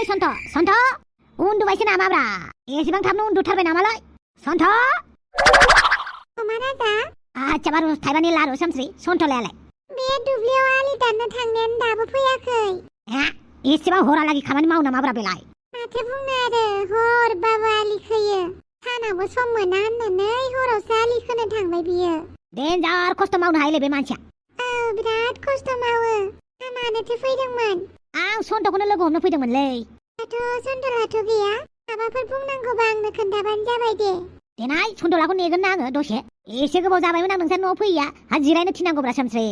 ओइ सन्थ उन्दुबायसो नामाब्रा एसेबां थाबनो उन्दुथारबाय नामालाय सन्थ अमा राजा आच्छा बारु थाइबानि लारु सामस्रि सन्थलायालाय बे दुब्लियाव आलि दाननो थांनायानो दाबो फैयाखै एसेबां हरालागि खामानि मावो नामाब्रा बेलाय माथो बुंनो आरो हरबाबो आलि खोयो सानावबो सम मोना होननानै हरावसो आलि खोनो थांबाय बियो देन्जार खस्थ' मावनो हायोलै बे मानसिया औ बिराद खस्थ' मावो मानोथो फैदोंमोन आं सन्थखौनो लोगो हमनो फैदोंमोनलै दाथ' सन्थलाथ' गैया माबाफोर बुंनांगौबा आंनो खोन्थाबानो जाबाय दे देनाय सन्थलाखौ नेगोन ना आङो दसे एसे गोबाव जाबायमोन आं नोंसोर न'आव फैया जिरायनो थिनांगौब्रा सामस्रि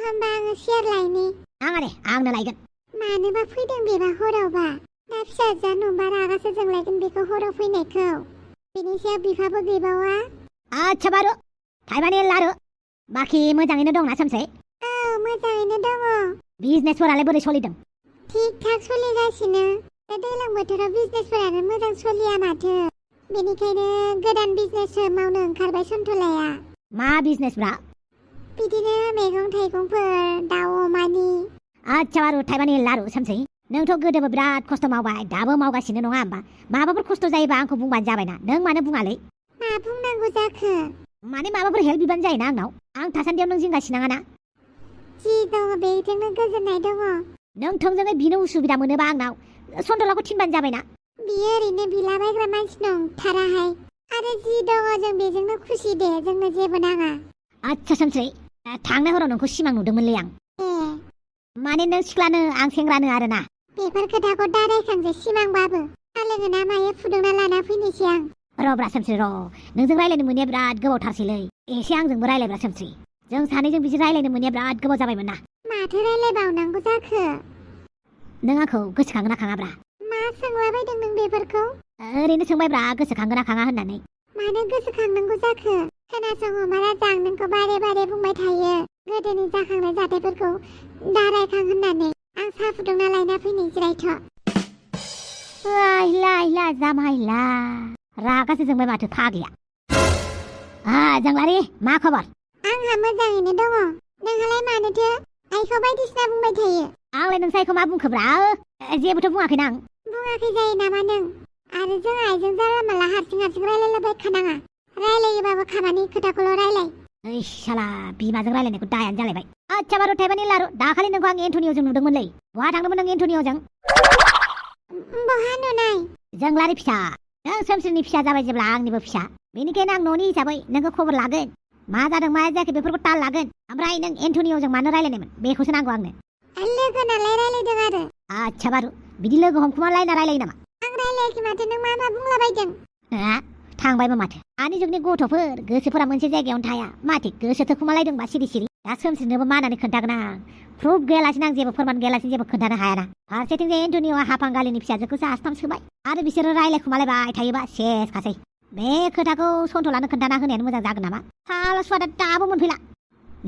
होमबा आङो सियार लायनि नाङा दे आंनो लायगोन मानोबा फैदों बेबा हरावबा दा फिसाजोआ नुबा रागासो जोंलायगोन बेखौ हराव फैनायखौ बेनि सायाव बिफाबो गैबावा आच्छा बारु थाइबानि लारु बाखि मोजाङैनो दंना सामस्रि औ मोजाङैनो दङ बिजनेसफोरालाय बोरै सोलिदों थिक थाक सोलिगासिनो दा दैज्लां बोथोराव बिजनेसफोरानो मोजां सोलिया माथो बेनिखायनो गोदान बिजनेस मावनो ओंखारबाय सन्थलाया मा बिजनेसब्रा बिदिनो मैगं थाइगंफोर दाउ अमानि आच्छा बारु थाइबानि लारु सामस्रि नोंथ' गोदोबो बिराद खस्थ' मावबाय दाबो मावगासिनो नङा होमबा माबाफोर खस्थ' जायोबा आंखौ बुंबानो जाबायना नों मानो बुङालै मा बुंनांगौ जाखो माने माबाफोर हेल्प बिबानो जायोना आंनाव आं थासान्दियाव नों जिंगा सिनाङाना जि दङ बेजोंनो गोजोननाय दङ नों थोंजोङै बिनो उसुबिदा मोनोबा आंनाव सन्थलाखौ थिनबानो जाबायना बियो ओरैनो बिलाबायग्रा मानसि नंथाराहाय आरो जि दङ जों बेजोंनो खुसि दे जोंनो जेबो नाङा आच्छा सामस्रि थांनाय हराव नोंखौ सिमां नुदोंमोनलै आं माने नों सिख्लानो आं सेंग्रानो आरोना बेफोर खोथाखौ दा रायखांसै सिमांबाबो लोङो ना मायो फुदुंना लाना फैनोसै आं रब्रा सामस्रि र नोंजों रायलायनो मोननाया बिराद गोबावथारसैलै एसे आंजोंबो रायलायब्रा सामस्रि जों सानैजों बिदि रायलायनो मोननाया बिराद गोबाव जाबायमोन ना माथो रायलायबावनांगौ जाखो नों आंखौ गोसोखांगोन ना खाङाब्रा मा सोंलाबायदों नों बेफोरखौ ओरैनो सोंबायब्रा गोसोखांगोन ना खाङा होननानै मानो गोसोखांनांगौ जाखो खोनासं अमा राजा आं नोंखौ बारे बारे बुंबाय थायो गोदोनि जाखांनाय जाथायफोरखौ दा रायखां होननानै आं साहा फुदुंना लायना फैनाय जिरायथ' लाइला जामाइला रागासो जोंबाय माथो फाग्लिया जोंलारि मा खबर आंहा मोजाङैनो दङ नोंहालाय मानोथो आइखौ बायदिसिना बुंबाय थायो आंलाय नोंसा आइखौ मा बुंखोब्रा जेबोथ' बुङाखैना आं बुङाखै जायो नामा नों आरो जों आइजों जाला माला हारसिं रायलायलाबाय खानाङा रायलायोबाबो खामानि खोथाखौल' रायलाय ओइ साला बिमाजों रायलायनायखौ दायानो जालायबाय आच्छा बारु थाइबानि लारु दाखालि नोंखौ आं एन्टनिअजों नुदोंमोनलै बहा थांदोंमोन नों एन्टनिअजों बहा नुनाय जोंलारि फिसा नों सोमस्रिनि फिसा जाबाय जेब्ला आंनिबो फिसा बेनिखायनो आं न'नि हिसाबै नोंखौ खबर लागोन मा जादों मा जायाखै बेफोरखौ ताल लागोन ओमफ्राय नों एन्टनिअजों मानो रायलायनायमोन बेखौसो नांगौ आंनो लोगो नालाय रायलायदों आरो आच्छा बारु बिदि लोगो हमखुमालायना रायलायो नामा आं रायलायाखै माथो नों मा बुंलाबायदों थांबायबो माथो दानि जुगनि गथ'फोर गोसोफोरा मोनसे जायगायावनो थाया माथो गोसो थोखुमालायदोंबा सिरि सिरि दा सोमस्रिनोबो मानानै खोन्थागोन आं प्रुफ गैयालासिनो आं जेबो फोरमान गैयालासिनो जेबो खोन्थानो हायाना फारसेथिं जे एन्टनिअआ हाफांगालिनि फिसाजोखौसो आस्थाम सोबाय आरो बिसोरो रायलायखुमालायबाय थायोबा सेस खासै बे खोथाखौ सन्थलानो खोन्थाना होनायानो मोजां जागोन नामा साला सुवादा दाबो मोनफैला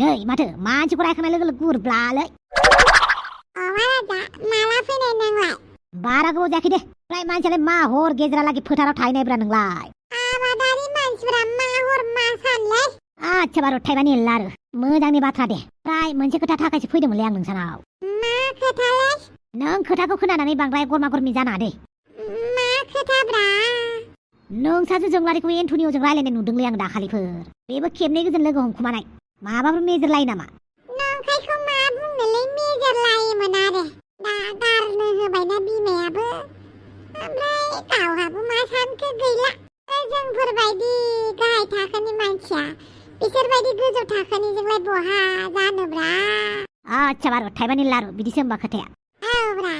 नै माथो मानसिखौ रायखांनाय लोगो लोगो गुरब्लालै माला फैनाय नोंलाय बारा गोबाव जायाखै दे फ्राय मानसियालाय मा हर गेजेरालागि फोथाराव थाहैनायब्रा नोंलाय आबादारि मानसिफोरा मा हर मा सानलै आच्छा बारु थाइबानि लारु मोजांनि बाथ्रा दे फ्राय मोनसे खोथा थाखायसो फैदोंमोनलै आं नोंसानाव मा खोथालै नों खोथाखौ खोनानानै बांद्राय गरमा गरमि जानाङा दे मा खोथाब्रा नोंसासो जोंलारिखौ एन्टनिअजों रायलायनाय नुदोंलै आं दाखालिफोर बेबो खेबनै गोजोन लोगो हमखुमानाय माबाफोर मेजर लायो नामा नंखायखौ मा बुंनोलै मेजर लायोमोन आरो दा गारनो होबायना बिमायाबो ओमफ्राय गावहाबो मा सानखो गैला जोंफोरबायदि गाहाय थाखोनि मानसिया बिसोरबायदि गोजौ थाखोनिजोंलाय बहा जानोब्रा आच्छा बारु थाइबानि लारु बिदिसो होमबा खोथाया औब्रा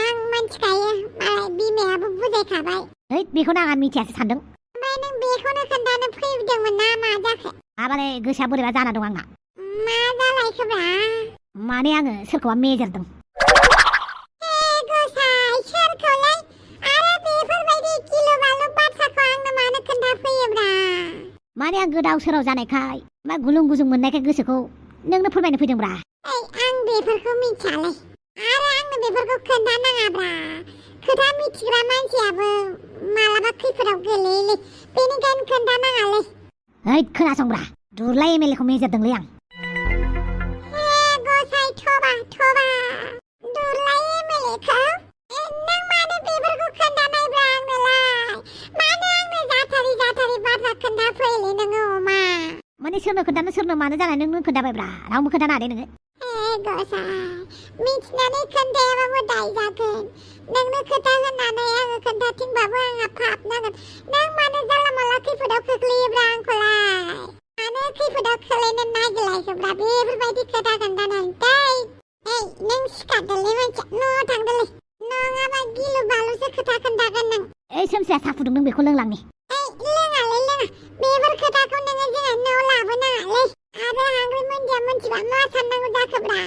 आं मिथिखायो मालाय बिमायाबो बुजायखाबाय बेखौनो आं मिथियासो सानदों ओमफ्राय नों बेखौनो खोन्थानो फैदोंमोन ना मा जाखो माबालै गोसोआ बोरैबा जाना दं आंना मा जालायखोब्रा माने आङो सोरखौबा मेजरदों गोसाय सोरखौलै आरो बेफोरबायदि गिलु बालु बाथ्राखौ आंनो मानो खोन्थाफैयोब्रा माने आं गोदाव सोराव जानायखाय मा गुलुं गुजुं मोननायखाय गोसोखौ नोंनो फोरमायनो फैदोंब्रा आं बेफोरखौ मिथियालै आरो आंनो बेफोरखौ खोन्थानाङाब्रा खोथा मिथिग्रा मानसियाबो मालाबा खैफोदाव गोलैयोलै बेनिखायनो खोन्थानाङालै खोनासंब्रा दुरलाय एमएलएखौ मेजरदोंलै आं गसाय थबा दुरलाय एमएलएखौ जोंनो मानो जानाय नोंनो खोन्थाबायब्रा रावबो खोन्थानो हादे नोङो गसाय मिथिनानै खोन्थायाबाबो दाय जागोन नोंनो खोथा होननानै आङो खोन्थाथिंबाबो आंहा पाप नांगोन नों मानो जानला मानला खैफोदाव खोख्लैयोब्रा आंखौलाय मानो खैफोदाव खोख्लैनो नागिरलायखोब्रा बेफोरबायदि खोथा खोन्थानानै दै नों सिखारदोलै मानसिया न'आव थांदोलै नङाबा गिलु बालुसो खोथा खोन्थागोन नों ओइ सोमसिया साहा फुदुंदों बेखौ लोंलांनि लोङा बेफोर खोथाखौ नोङो जोंहा न'आव लाबोनाङालै आरो हांग्रि मोनदिया मोनथिबा मा साननांगौ जाखोब्रा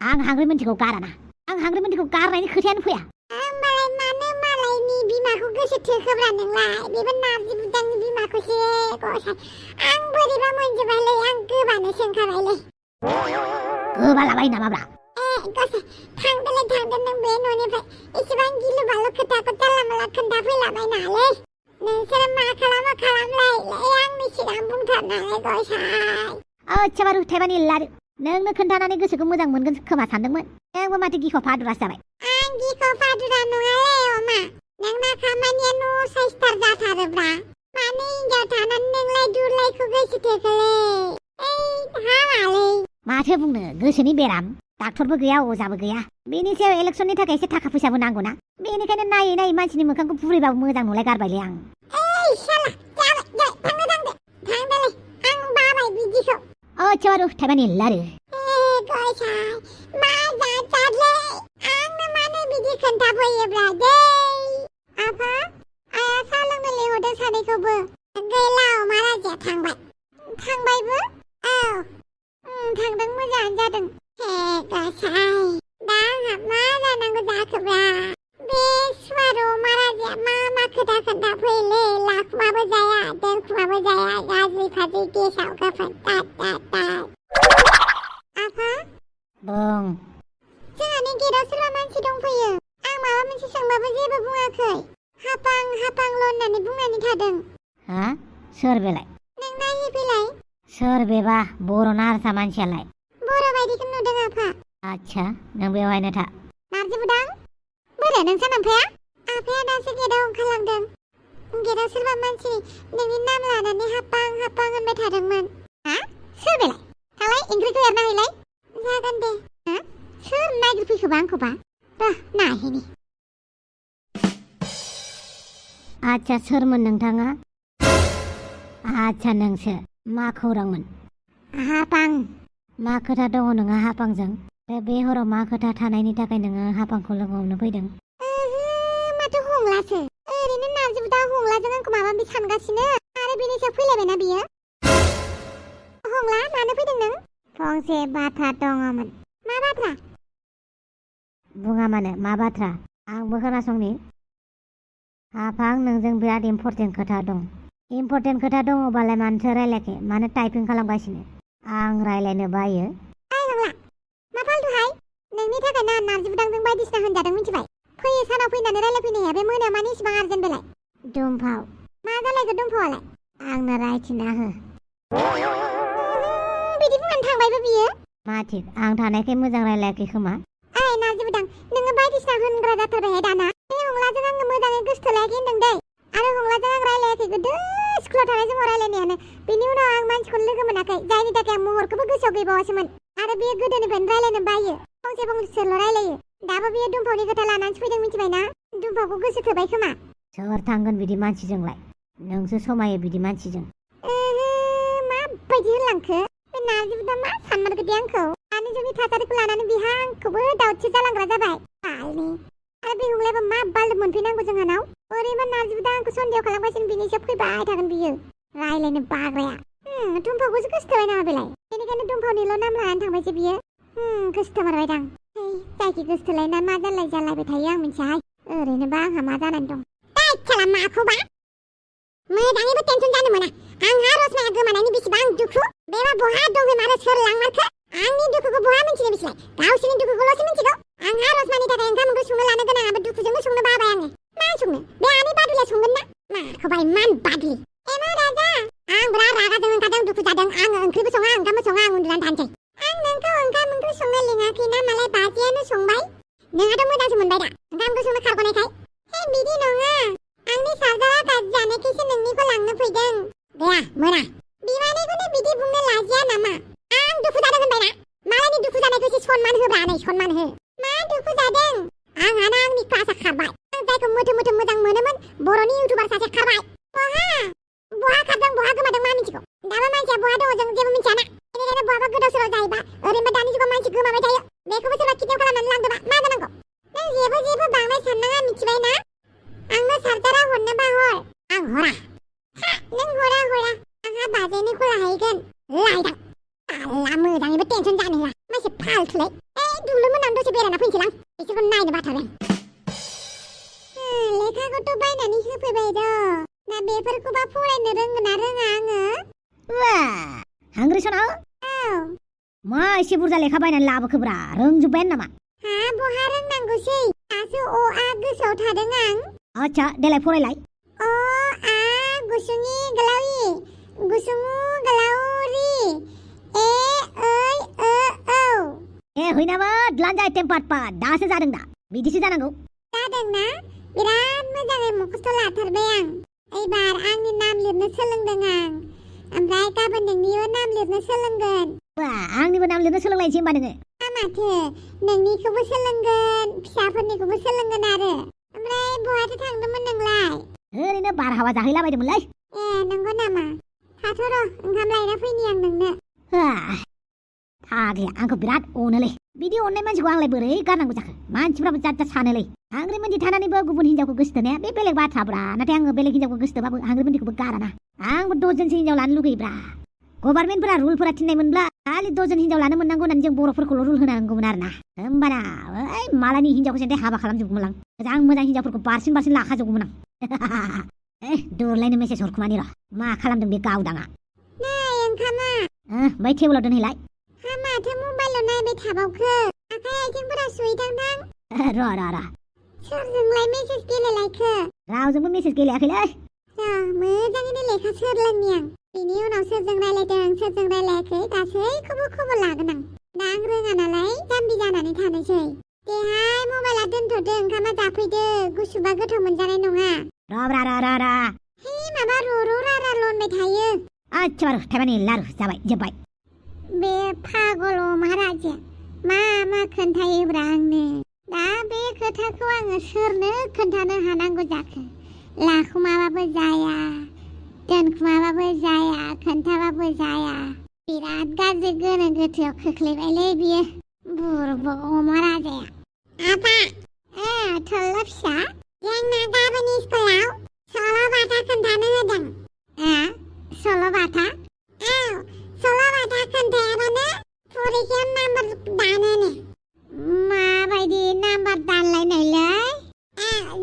आं हांग्रि मोनथिखौ गाराना आं हांग्रि मोनथिखौ गारनायनि खोथायानो फैया होमबालाय मानो मालायनि बिमाखौ गोसो थोखोब्रा नोंलाय बेबो नारजि बुदांनि बिमाखौसो गसाय आं बोरैबा मोनजोबायलै आं गोबानोसो ओंखारबायलै गोबालाबाय नामाब्रा गसाय थांदो नों बे न'निफ्राय एसेबां गिलु बालु खोथाखौ जानला मानला खोन्थाफैलाबायनालै नोंसोरो मा खालामो खालामलाय आंनि सिगां बुंथारनानै गसाय बारु थाइबानि लारु नोंनो खोन्थानानै गोसोखौ मोजां मोनगोन खोमा सानदोंमोन नोंबो माथो गिखाव फादुरासो जाबाय आं गिखाव फादुरा नङालै अमा नोंना खामानिया न' साइसथार जाथारोब्रा मानो हिन्जाव थानानै नोंलाय दुरलायखौ गोसो थोखोलै हामालै माथो बुंनो गोसोनि बेराम डाक्टरबो गैया अजाबो गैया बेनि सायाव इलेक्सननि थाखाय एसे थाखा फैसाबो नांगौना बेनिखायनो नायै नायै मानसिनि मोखांखौ बुरैबाबो मोजां नुलाय गारबायलै आं शाला थांदोलै आं बाबाय बिदिखौ बारु थाइबानि लारु गसाय मा जाथारलै आंनो मानो बिदि खोन्थाफैयोब्रा दै आफा आया सा लोंनो लिंहरदों सानैखौबो गैला अमा राजाया थांबायबो औ थांदों मोजाङानो जादों गसाय दा आंहा मा जानांगौ जाखोब्रा बे सुवार अमा राजाया मा खोथा खोन्थाफैयोलै लाखुमाबो जाया दोनखुमाबो जाया गाज्रि फाज्रि गेसाव गोफोन आफा बुं जोंहानि गेटआव सोरबा मानसि दंफैयो आं माबा मोनसे सोंबाबो जेबो बुङाखै हापांल' होननानै बुंनानै थादों हा सोर बेलाय नों नायहैफैलाय सोर बेबा बर' ना हारसा मानसियालाय बर' बायदिखौ नुदों आफा आच्छा नों बेवहायनो था नारजि बुदां बोरो नोंसा नामफाया आफाया दासो गेटआव ओंखारलांदों गेटआव सोरबा मानसि नोंनि नाम लानानै हापां होनबाय थादोंमोन हा सोर बेलाय थांलाय ओंख्रिखौ एरना हैलाय जागोन दे सोर नागिरफैखोबा आंखौबा नायहैनि आच्छा सोरमोन नोंथाङा आच्छा नोंसो मा खौरांमोन हापां मा खोथा दङ नोङो हापांजों बे हराव मा खोथा थानायनि थाखाय नोङो हापांखौ लोगोआवनो फैदों माथो हंलासो ओरैनो नारजि बुदा हंलाजों आंखौ माबा माबि सानगासिनो आरो बेनि सायाव फैलायबायना बियो हंला मानो फैदों नों फंसे बाथ्रा दङमोन मा बाथ्रा बुङा मानो मा बाथ्रा आंबो खोनासंनि हापां नोंजों बिराद इम्परटेन्ट खोथा दं इम्परटेन्ट खोथा दङबालाय मानोथो रायलायाखै मानो टाइपिं खालामगासिनो आं रायलायनो बायो हंला मा फालतुहाय नोंनि थाखाय ना नारजि बुदांजों बायदिसिना होनजादों मिथिबाय फैयो सानाव फैनानै रायलायफैनो हाया बे मोनायाव मानो इसेबां आर्जेन्ट बेलाय दुमफाव मा जालायखो दुमफावालाय आंनो रायथिना हो बिदि बुंनानै थांबायबो बियो मा थिग आं थानायखाय मोजां रायलायाखै खोमा नारजि बुदां नोङो बायदिसिना होनग्रा जाथारबायहाय दाना बे हंलाजों आङो मोजाङै गोसोथोलायाखै होनदों दै आरो हंलाजों आं रायलायाखै गोदो स्कुलाव थानाय समाव रायलायनायानो बेनि उनाव आं मानसिखौनो लोगो मोनाखै जायनि थाखाय आं महरखौबो गोसोआव गैबावासोमोन आरो बेयो गोदोनिफ्रायनो रायलायनो बायो फंसेल' रायलायो दाबो बेयो दुमफावनि खोथा लानानैसो फैदों मिथिबायना दुमफावखौ गोसो थोबाय खोमा सोर थांगोन बिदि मानसिजोंलाय नोंसो समायो बिदि मानसिजों माबायदि होनलांखो बे नारजि बुदा मा सानमारगो दे आंखौ दानि जुगनि थासारिखौ लानानै बिहा आंखौबो दाउथि जालांग्रा जाबाय बालनि आरो बे हंलायाबो मा बाल मोनफैनांगौ जोंहानाव ओरैबा नारजि बुदा आंखौ सन्देह खालामगासिनो बिनि सायाव फैबाय थागोन बियो रायलायनो बाग्राया दुमफावखौसो गोसोथोबाय नामा बेलाय बेनिखायनो दुमफावनिल' नाम लानानै थांबायसो बियो गोसोथोमारबायदां जायखि गोसोथोलायना मा जालायबाय थायो आं मिथियाहाय ओरैनोबा आंहा मा जानानै दं दाइथाला माखौबा मोजाङैबो टेनसन जानो मोना आंहा रसमाया गोमानायनि बेसेबां दुखु बेबा बहा दंहैमारो सोर लांमारखो आंनि दुखुखौ बहा मिन्थिनो बिसोरलाय गावसोरनि दुखुखौल'सो मिन्थिगौ आंहा रसमानि थाखाय ओंखाम ओंख्रि संनो लानो गोनाङाबो दुखुजोंबो संनो बाबाय आङो मा संनो बे आनै बादुलिया संगोन ना माखौबा इमान बादुलि एमा राजा आं बिराद रागाजों ओंखारदों दुखु जादों आङो ओंख्रिबो सङा ओंखामबो सङा आं उन्दुनानै थानोसै आं नोंखौ ओंखाम ओंख्रि संनो लिङाखै ना मालाय बाजैयानो संबाय नोंहाथ' मोजांसो मोनबाय दा ओंखाम ओंख्रि संनो खारग'नायखाय बिदि नङा आंनि सार्जारा गाज्रि जानायखायसो नोंनिखौ लांनो फैदों दे मोना बिमानैखौनो बिदि बुंनो लाजिया नामा होब्रा नै सनमान हो मा दुखु जादों आंहाना आंनि क्लासा खारबाय आं जायखौ मोथो मोजां मोनोमोन बर'नि इउटिउबार सासे खारबाय बहा खारदों बहा गोमादों मा मिथिगौ दाबो मानसिया बहा दङ जों जेबो मिथियाना बेनिखायनो बहाबा गोदाव सोराव जायोबा ओरैनो दानि जुगाव मानसि गोमाबाय थायो बेखौबो सोरबा किडनेप खालामनानै लांदोंबा मा जानांगौ नों जेबो बांद्राय साननाङा मिथिबाय ना आंनो चार्जारा हरनोबा हर आं हरा नों हरा आंहा बाजैनो खला हैगोन लायदां आल्ला मोजाङैबो टेनसन जानो होआ मासे फालथुलाय दुब्लिमोन आं दसे बेरायना फैनोसैलां बिसोरखौ नायनो बाथारबाय लेखाखौथ' बायनानै होफैबाय दा बेफोरखौबा फरायनो रोंगोन ना रोङा आङो हांग्रि सना मा एसे बुरजा लेखा बायनानै लाबोखोब्रा रोंजोब्बायानो नामा बहा रोंनांगौसै दासो अ आ गोसोआव थादों आं आच्छा देलाय फरायलाय अ आ गुसुंइ गोलावि गुसुङु गोलावरि ए ओइ ओ औ हैनामा लान्जाय टेम्पार्ड पार्ट दासो जादों दा बिदिसो जानांगौ जादोंना बिराद मोजाङै मुखस्थ' लाथारबाय आं एबार आंनि नाम लिरनो सोलोंदों आं ओमफ्राय गाबोन नोंनिबो नाम लिरनो सोलोंगोन आंनिबो नाम लिरनो सोलोंलायनोसै होमबा नोङो माथो नोंनिखौबो सोलोंगोन फिसाफोरनिखौबो सोलोंगोन आरो ओमफ्राय बहाथो थांदोंमोन नोंलाय ओरैनो बारहावा जाहैलाबायदोंमोनलै नंगौ नामा थाथ' र' ओंखाम लायना फैनि आं नोंनो फाग्लिया आंखौ बिराद अनोलै बिदि अननाय मानसिखौ आंलाय बोरै गारनांगौ जाखो मानसिफ्राबो जात सानोलै हांग्रिमोनदि थानानैबो गुबुन हिनजावखौ गोसोथोनाया बे बेलेग बाथ्राब्रा नाथाय आङो बेलेग हिनजावखौ गोसोथोबाबो हांग्रिमोनदिखौबो गाराना आंबो दजनसो हिनजाव लानो लुगैयोब्रा गभर्नमेन्टफोरा रुलफोरा थिननायमोनब्ला खालि दजन हिनजाव लानो मोननांगौ होननानै जों बर'फोरखौल' रुल होनांगौमोन आरोना होमबाना ओइ मालानि हिनजावखौ जेनथे हाबा खालामजोबगौमोन आं मोजां हिनजावफोरखौ बारसिन लाखाजोबगौमोन आं दुरलायनो मेसेज हरखुमानि र' मा खालामदों बे गावदाङा नै ओंखामा बै टेबोलाव दोनहैलाय माथो मबाइलाव नायबाय थाबावखो आखाइ आथिंफोरा सुहैथांथां र' सोरजोंलाय मेसेज गेलेलायखो रावजोंबो मेसेज गेलेयाखैलै मोजाङैनो लेखा सोरलोंनि आं बिनि उनाव सोरजों रायलायदों सोरजों रायलायाखै गासैखौबो खबर लागोन आं दा आं रोङा नालाय जाम्बि जानानै थानोसै देहाय मबाइला दोनथ'दो ओंखामा जाफैदो गुसुबा गोथाव मोनजानाय नङा र' हे माबा र' रारा लोंबाय थायो आच्छा बारु थाइमानि लारु जाबाय जोब्बाय बे पागल महाराजा मा खोन्थायोब्रा आंनो दा बे खोथाखौ आङो सोरनो खोन्थानो हानांगौ जाखो लाखुमाबाबो जाया दोनखुमाबाबो जाया खोन्थाबाबो जाया बिराद गाज्रि गोनो गोथोआव खोख्लैबायलै बियो बुरबक महाराजाया आफा थल्ला फिसा जोंना गाबोन स्कुलाव सल'बाथा खोन्थानो होदों सल'बाथा सल'बाथा खोन्थायाबानो फरिखायाव नाम्बार दानोनो माबायदि नाम्बार दानलायनायलै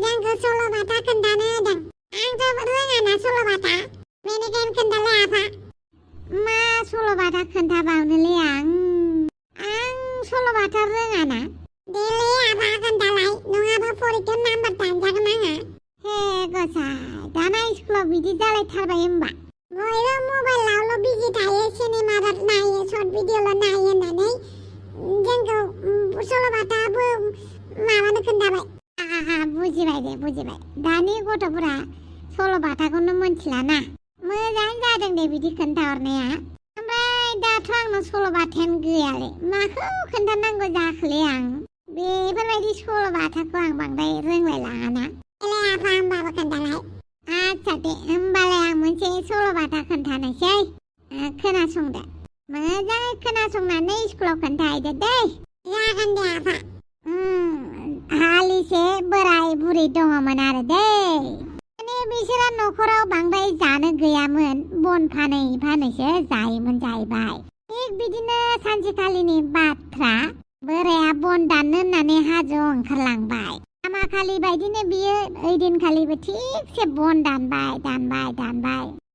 जोंखौ सल'बाथा खोन्थानो होदों आंथ' रोङाना सल'बाथा बेनिखायनो खोन्थालाय आफा मा सल'बाथा खोन्थाबावनोलै आं सल'बाथा रोङाना देलै आफा खोन्थालाय नङाबा फरिखायाव नाम्बार दानजागोन आंहा हे गसाय दाना स्कुलाव बिदि जालायथारबाय होमबा बयबो मबाइलावल' बिजि थायो सिनेमा नायो सर्ट भिडिअ'ल' नायो होननानै जोंखौ सल'बाथाबो माबानो खोन्थाबाय बुजिबाय दानि गथ'फोरा सल'बाथाखौनो मोनथिलाना मोजां जादों दे बिदि खोन्थाहरनाया ओमफ्राय दाथ' आंनाव सल'बाथायानो गैयालै माखौ खोन्थानांगौ जाखोलै आं बेफोरबायदि सल'बाथाखौ आं बांद्राय रोंलाय लाङाना एलाय आफा होमबाबो खोन्थालाय आच्छा दे होमबालाय आं मोनसे सल'बाथा खोन्थानोसै खोनासंदो मोजाङै खोनासंनानै स्कुलाव खोन्थाहैदो दै जागोन दे आफा हालिसे बोराय बुरै दङमोन आरो दै माने बिसोरा न'खराव बांद्राय जानो गैयामोन बन फानैसो जायोमोन जाहैबाय थिग बिदिनो सानसेखालिनि बाथ्रा बोराया बन दाननो होननानै हाजोआव ओंखारलांबाय सामाखालि बायदिनो बियो ओइदिनखालिबो थिगसे बन दानबाय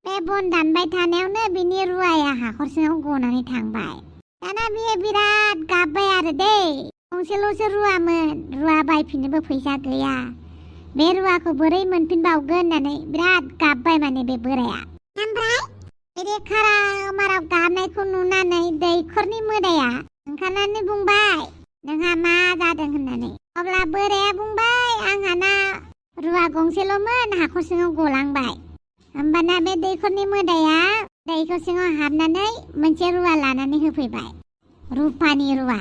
बे बन दानबाय थानायावनो बिनि रुवाया हाखर सिङाव गनानै थांबाय दाना बियो बिराद गाबबाय आरो दै गंसेल'सो रुवामोन रुवा बायफिननोबो फैसा गैया बे रुवाखौ बोरै मोनफिनबावगोन होननानै बिराद गाबबाय माने बे बोराया ओमफ्राय बिदि खाराव माराव गाबनायखौ नुनानै दैखरनि मोदाया ओंखारनानै बुंबाय नोंहा मा जादों होननानै अब्ला बोराया बुंबाय आंहाना रुवा गंसेल'मोन हाखर सिङाव गलांबाय होमबाना बे दैखरनि मोदाया दैखर सिङाव हाबनानै मोनसे रुवा लानानै होफैबाय रुपानि रुवा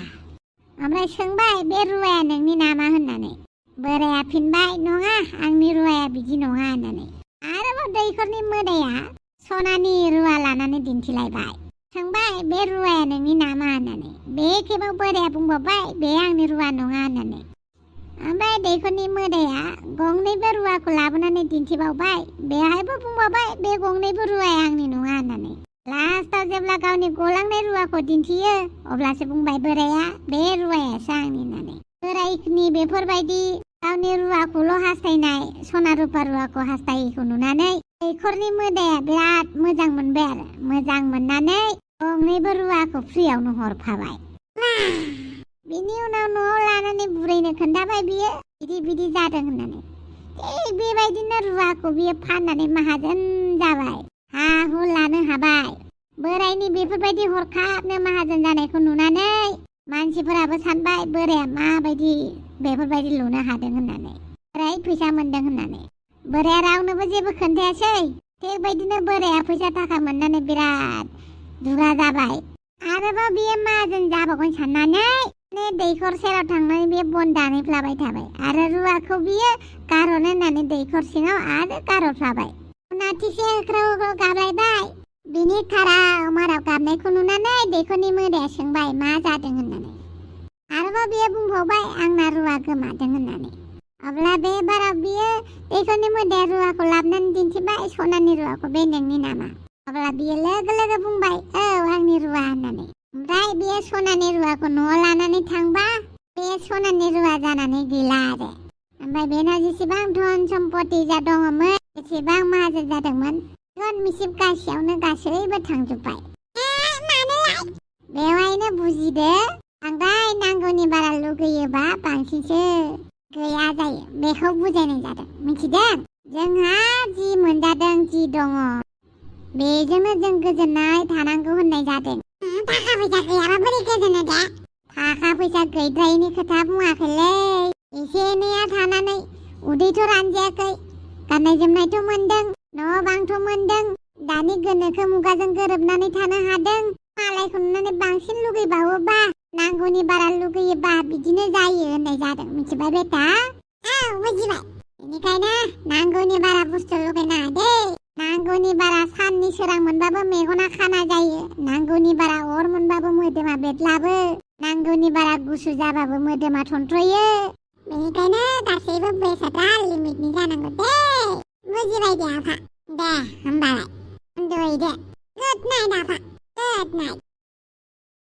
ओमफ्राय सोंबाय बे रुवाया नोंनि नामा होननानै बोराया फिनबाय नङा आंनि रुवाया बिदि नङा होननानै आरोबाव दैखरनि मोदाया सनानि रुवा लानानै दिन्थिलायबाय सोंबाय बे रुवाया नोंनि नामा होननानै बे खेबाव बोराया बुंबावबाय बे आंनि रुवा नङा होननानै ओमफ्राय दैखरनि मोदाया गंनैबो रुवाखौ लाबोनानै दिन्थिबावबाय बेहायबो बुंबावबाय बे गंनैबो रुवाया आंनि नङा होननानै लास्टाव जेब्ला गावनि गलांनाय रुवाखौ दिन्थियो अब्लासो बुंबाय बोराया बे रुवायासो आंनि होननानै बोरायनि बेफोरबायदि गावनि रुवाखौल' हास्थायनाय सना रुपा रुवाखौ हास्थायैखौ नुनानै दैखरनि मोदाया बिराद मोजां मोनबाय आरो मोजां मोननानै गंनैबो रुवाखौ फ्रियावनो हरफाबाय बिनि उनाव न'आव लानानै बुरैनो खोन्थाबाय बियो बिदि जादों होननानै थिग बेबायदिनो रुवाखौ बियो फाननानै माहाजोन जाबाय हा हु लानो हाबाय बोरायनि बेफोरबायदि हरखाबनो माहाजोन जानायखौ नुनानै मानसिफोराबो सानबाय बोराया माबायदि बेफोरबायदि लुनो हादों होननानै बोराय फैसा मोनदों होननानै बोराया रावनोबो जेबो खोन्थायासै थिग बायदिनो बोराया फैसा थाखा मोननानै बिराद दुगा जाबाय आरोबाव बियो माहाजोन जाबावगोन साननानै दैखर सेराव थांनानै बियो बन दानहैफ्लाबाय थाबाय आरो रुवाखौ बियो गारहरनो होननानै दैखर सिङाव आरो गारहरफ्लाबाय नाथिसे होख्राव होख्राव गाबलायबाय बिनि खाराव माराव गाबनायखौ नुनानै दैखरनि मोदाया सोंबाय मा जादों होननानै आरोबाव बियो बुंबावबाय आंना रुवा गोमादों होननानै अब्ला बे बाराव बियो दैखरनि मोदाया रुवाखौ लाबोनानै दिन्थिबाय सनानि रुवाखौ बे नोंनि नामा अब्ला बियो लोगो लोगो बुंबाय औ आंनि रुवा होननानै ओमफ्राय बियो सनानि रुवाखौ न'आव लानानै थांबा बे सनानि रुवा जानानै गैला आरो ओमफ्राय बेनाव जेसेबां धन सम्पति जा दङमोन एसेबां माहाजोन जादोंमोन धन मिसिब गासैयावनो गासैबो थांजोब्बाय बेवहायनो बुजिदो बांद्राय नांगौनि बारा लुगैयोबा बांसिनसो गैया जायो बेखौ बुजायनाय जादों मिथिदों जोंहा जि मोनजादों जि दङ बेजोंनो जों गोजोननाय थानांगौ होननाय जादों थाखा फैसा गैयाबा बोरै गोजोनो दे थाखा फैसा गैद्रायैनि खोथा बुङाखैलै एसे एनैया थानानै उदैथ' रानजायाखै गाननाय जोमनायथ' मोनदों न' बांथ' मोनदों दानि गोनोखो मुगाजों गोरोबनानै थानो हादों मालायखौ नुनानै बांसिन लुगैबावोबा नांगौनि बारा लुगैयोबा बिदिनो जायो होननाय जादों मिथिबाय बेटा औ बुजिबाय बेनिखायनो नांगौनि बारा बुस्थु लुगैनाङा दे नांगौनि बारा साननि सोरां मोनबाबो मेगना खाना जायो नांगौनि बारा अर मोनबाबो मोदोमा बेदलाबो नांगौनि बारा गुसु जाबाबो मोदोमा थन्थ्रयो बेनिखायनो गासैबो बेसादा लिमिटनि जानांगौ दे बुजिबाय दे आफा दे होमबालाय उन्दुहैदो गुड नाइट आफा गुड नाइट